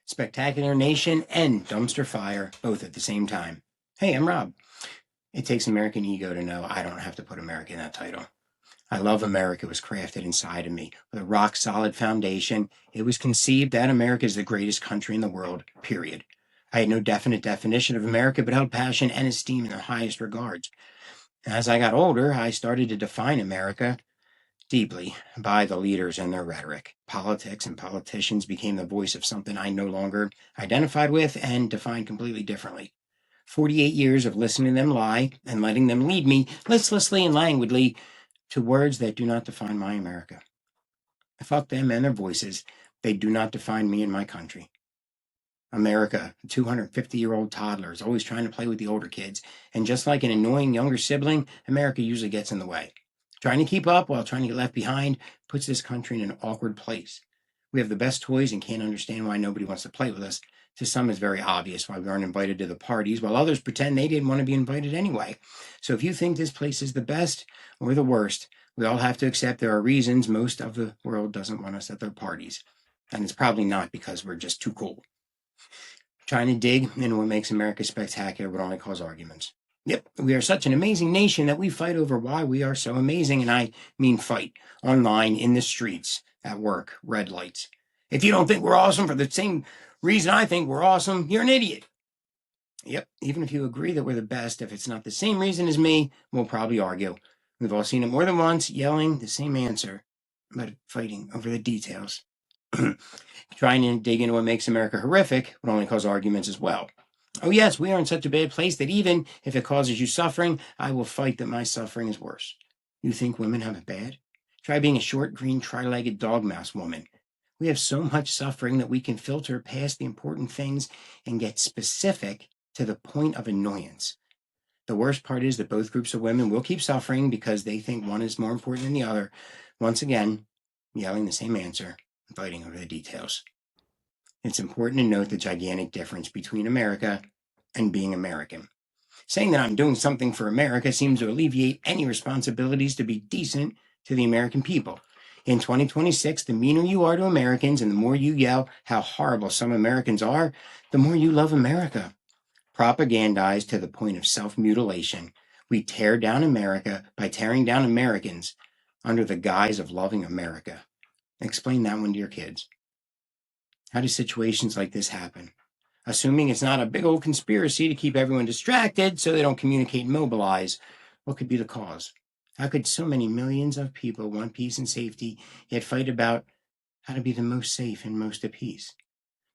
Spectacular Nation and Dumpster Fire, both at the same time. Hey, I'm Rob. It takes American ego to know I don't have to put America in that title. I love America was crafted inside of me with a rock solid foundation. It was conceived that America is the greatest country in the world, period. I had no definite definition of America, but held passion and esteem in the highest regards. As I got older, I started to define America deeply by the leaders and their rhetoric. Politics and politicians became the voice of something I no longer identified with and defined completely differently. 48 years of listening to them lie and letting them lead me listlessly and languidly to words that do not define my America. Fuck them and their voices. They do not define me and my country. America, a 250-year-old toddler, is always trying to play with the older kids, and just like an annoying younger sibling, America usually gets in the way. Trying to keep up while trying to get left behind puts this country in an awkward place. We have the best toys and can't understand why nobody wants to play with us. To some, it's very obvious why we aren't invited to the parties, while others pretend they didn't want to be invited anyway. So if you think this place is the best or the worst, we all have to accept there are reasons most of the world doesn't want us at their parties. And it's probably not because we're just too cool. Trying to dig into what makes America spectacular would only cause arguments. Yep, we are such an amazing nation that we fight over why we are so amazing, and I mean fight, online, in the streets, at work, red lights. If you don't think we're awesome for the same reason I think we're awesome, you're an idiot. Yep, even if you agree that we're the best, if it's not the same reason as me, we'll probably argue. We've all seen it more than once, yelling the same answer, but fighting over the details. Trying to dig into what makes America horrific would only cause arguments as well. Oh yes, we are in such a bad place that even if it causes you suffering, I will fight that my suffering is worse. You think women have it bad? Try being a short, green, tri-legged dog mouse woman. We have so much suffering that we can filter past the important things and get specific to the point of annoyance. The worst part is that both groups of women will keep suffering because they think one is more important than the other. Once again, yelling the same answer and fighting over the details. It's important to note the gigantic difference between America and being American. Saying that I'm doing something for America seems to alleviate any responsibilities to be decent to the American people. In 2026, the meaner you are to Americans and the more you yell how horrible some Americans are, the more you love America. Propagandized to the point of self-mutilation, we tear down America by tearing down Americans under the guise of loving America. Explain that one to your kids. How do situations like this happen? Assuming it's not a big old conspiracy to keep everyone distracted so they don't communicate and mobilize, what could be the cause? How could so many millions of people want peace and safety, yet fight about how to be the most safe and most at peace?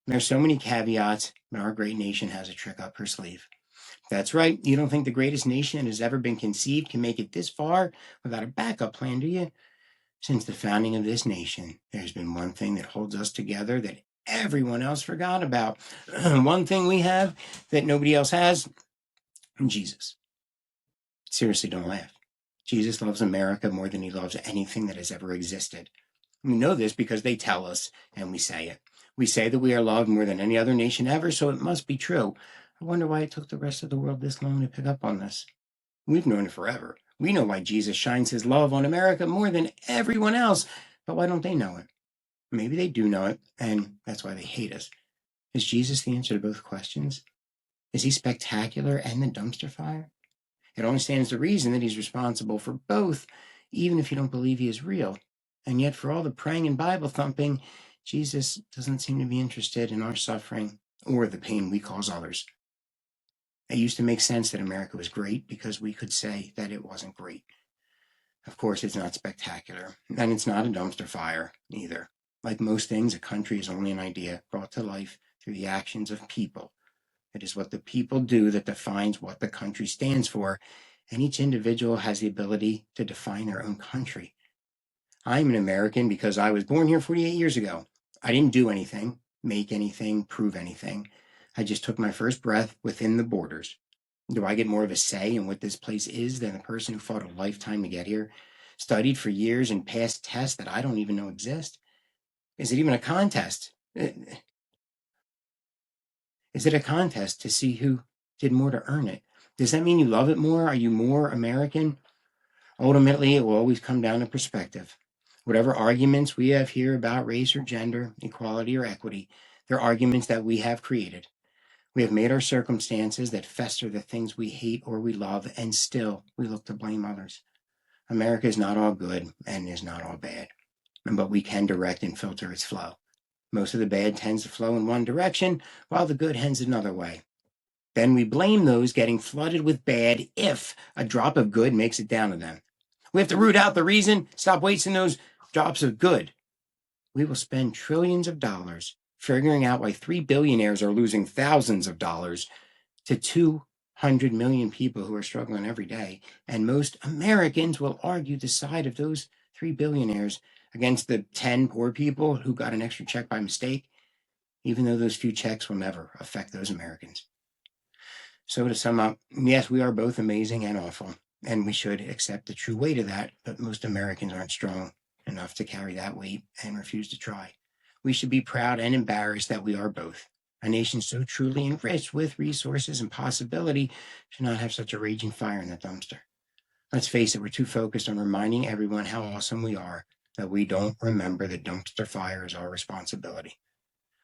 There are so many caveats, but our great nation has a trick up her sleeve. That's right, you don't think the greatest nation that has ever been conceived can make it this far without a backup plan, do you? Since the founding of this nation, there's been one thing that holds us together that everyone else forgot about. One thing we have that nobody else has, Jesus. Seriously, don't laugh. Jesus loves America more than he loves anything that has ever existed. We know this because they tell us, and we say it. We say that we are loved more than any other nation ever, so it must be true. I wonder why it took the rest of the world this long to pick up on this. We've known it forever. We know why Jesus shines his love on America more than everyone else, but why don't they know it? Maybe they do know it, and that's why they hate us. Is Jesus the answer to both questions? Is he spectacular and the dumpster fire? It only stands to reason that he's responsible for both, even if you don't believe he is real. And yet, for all the praying and Bible thumping, Jesus doesn't seem to be interested in our suffering or the pain we cause others. It used to make sense that America was great because we could say that it wasn't great. Of course, it's not spectacular, and it's not a dumpster fire either. Like most things, a country is only an idea brought to life through the actions of people. It is what the people do that defines what the country stands for, and each individual has the ability to define their own country. I'm an American because I was born here 48 years ago. I didn't do anything, make anything, prove anything. I just took my first breath within the borders. Do I get more of a say in what this place is than the person who fought a lifetime to get here, studied for years and passed tests that I don't even know exist? Is it even a contest? Is it a contest to see who did more to earn it? Does that mean you love it more? Are you more American? Ultimately, it will always come down to perspective. Whatever arguments we have here about race or gender, equality or equity, They're arguments that we have created. We have made our circumstances that fester the things we hate or we love, and still we look to blame others. America is not all good and is not all bad, but we can direct and filter its flow. Most of the bad tends to flow in one direction, while the good heads another way. Then we blame those getting flooded with bad if a drop of good makes it down to them. We have to root out the reason, stop wasting those drops of good. We will spend trillions of dollars figuring out why 3 billionaires are losing thousands of dollars to 200 million people who are struggling every day. And most Americans will argue the side of those 3 billionaires against the 10 poor people who got an extra check by mistake, even though those few checks will never affect those Americans. So to sum up, yes, we are both amazing and awful, and we should accept the true weight of that, but most Americans aren't strong enough to carry that weight and refuse to try. We should be proud and embarrassed that we are both. A nation so truly enriched with resources and possibility should not have such a raging fire in the dumpster. Let's face it, we're too focused on reminding everyone how awesome we are that we don't remember the dumpster fire is our responsibility.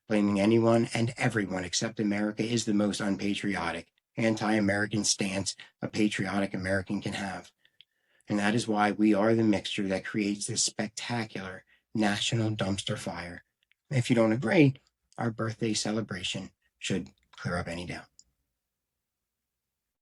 Blaming anyone and everyone except America is the most unpatriotic, anti-American stance a patriotic American can have. And that is why we are the mixture that creates this spectacular national dumpster fire. If you don't agree, our birthday celebration should clear up any doubt.